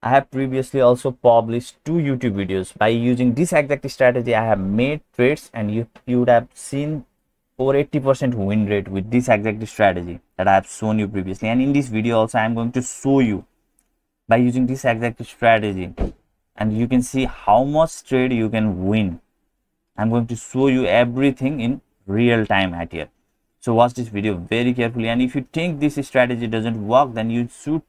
I have previously also published 2 YouTube videos. By using this exact strategy, I have made trades, and you would have seen over 80% win rate with this exact strategy that I have shown you previously. And in this video also, I am going to show you by using this exact strategy, and you can see how much trade you can win. I'm going to show you everything in real time at here. So watch this video very carefully, and if you think this strategy doesn't work, then you should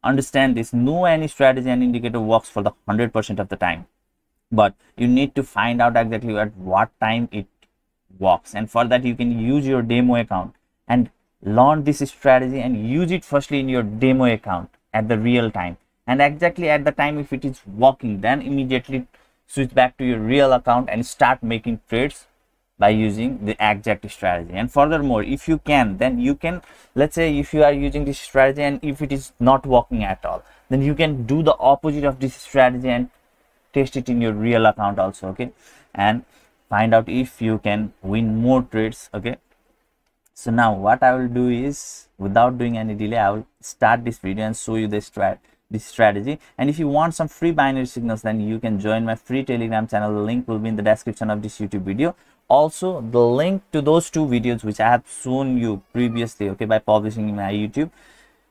understand this. No any strategy and indicator works for the 100% of the time, but you need to find out exactly at what time it works, and for that you can use your demo account and learn this strategy and use it firstly in your demo account at the real time, and exactly at the time if it is working, then immediately switch back to your real account and start making trades by using the exact strategy. And furthermore, if you can, then you can, let's say if you are using this strategy and if it is not working at all, then you can do the opposite of this strategy and test it in your real account also, okay, and find out if you can win more trades, okay. So now what I will do is, without doing any delay, I will start this video and show you this strategy. And if you want some free binary signals, then you can join my free Telegram channel. The link will be in the description of this YouTube video. Also, the link to those 2 videos which I have shown you previously, okay, by publishing in my YouTube,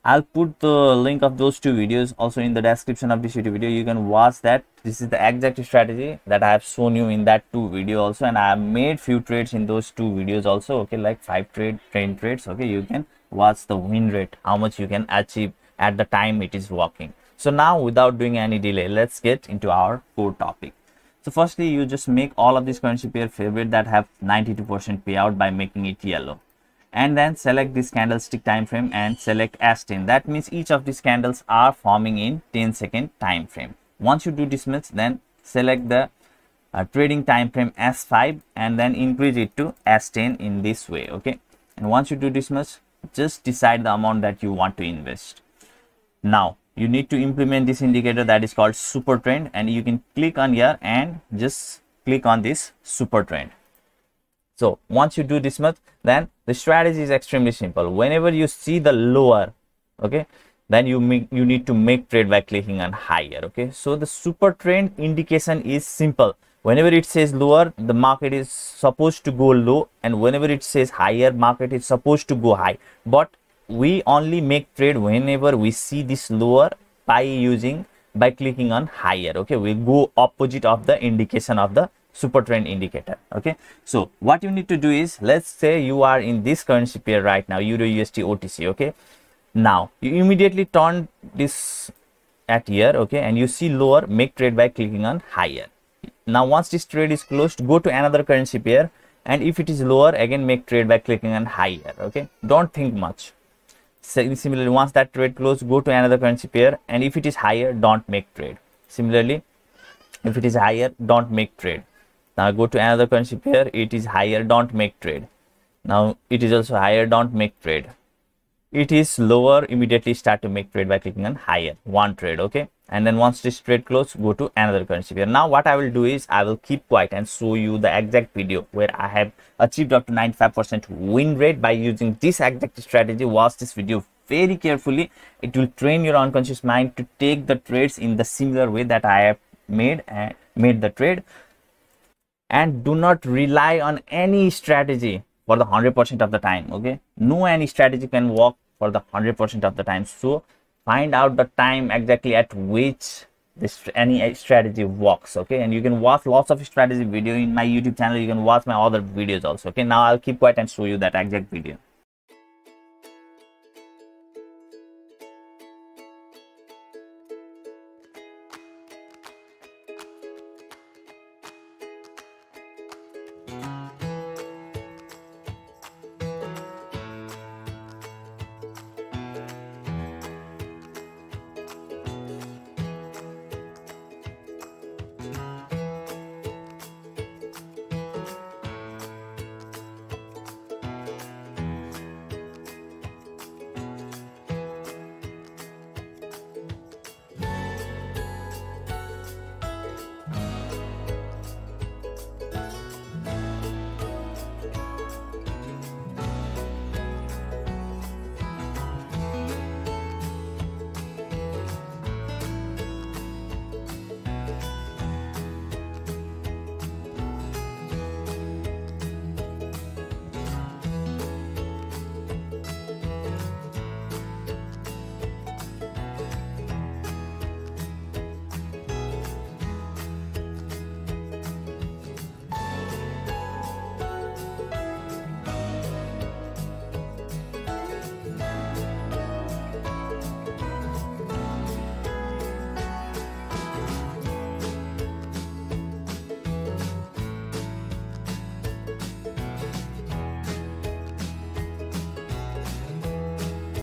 I'll put the link of those 2 videos also in the description of this YouTube video. You can watch that. This is the exact strategy that I have shown you in that 2 video also, and I have made few trades in those 2 videos also, okay, like 5 10 trades, okay. You can watch the win rate, how much you can achieve at the time it is working. So now, without doing any delay, let's get into our core topic. So firstly, you just make all of these currency pair favorite that have 92% payout by making it yellow, and then select this candlestick time frame and select S10. That means each of these candles are forming in 10-second time frame. Once you do this much, then select the trading time frame S5 and then increase it to S10 in this way, okay. And once you do this much, just decide the amount that you want to invest. Now you need to implement this indicator that is called super trend, and you can click on here and just click on this super trend. So once you do this much, then the strategy is extremely simple. Whenever you see the lower, okay, then you need to make trade by clicking on higher, okay. So the super trend indication is simple. Whenever it says lower, the market is supposed to go low, and whenever it says higher, market is supposed to go high. But we only make trade whenever we see this lower by clicking on higher, okay. We go opposite of the indication of the super trend indicator, okay. So what you need to do is, let's say you are in this currency pair right now, Euro USD OTC, okay. Now you immediately turn this at here, okay, and you see lower, make trade by clicking on higher. Now once this trade is closed, go to another currency pair, and if it is lower, again make trade by clicking on higher, okay. Don't think much. Similarly, once that trade closed, go to another currency pair, and if it is higher, don't make trade. Similarly, if it is higher, don't make trade. Now go to another currency pair, it is higher, don't make trade. Now it is also higher, don't make trade. It is lower, immediately start to make trade by clicking on higher, one trade, okay. And then once this trade close, go to another currency pair. Now what I will do is, I will keep quiet and show you the exact video where I have achieved up to 95% win rate by using this exact strategy. Watch this video very carefully. It will train your unconscious mind to take the trades in the similar way that I have made the trade. And do not rely on any strategy for the 100% of the time, okay. No any strategy can work for the 100% of the time. So find out the time exactly at which any strategy works, okay. And you can watch lots of strategy video in my YouTube channel. You can watch my other videos also, okay. Now I'll keep quiet and show you that exact video.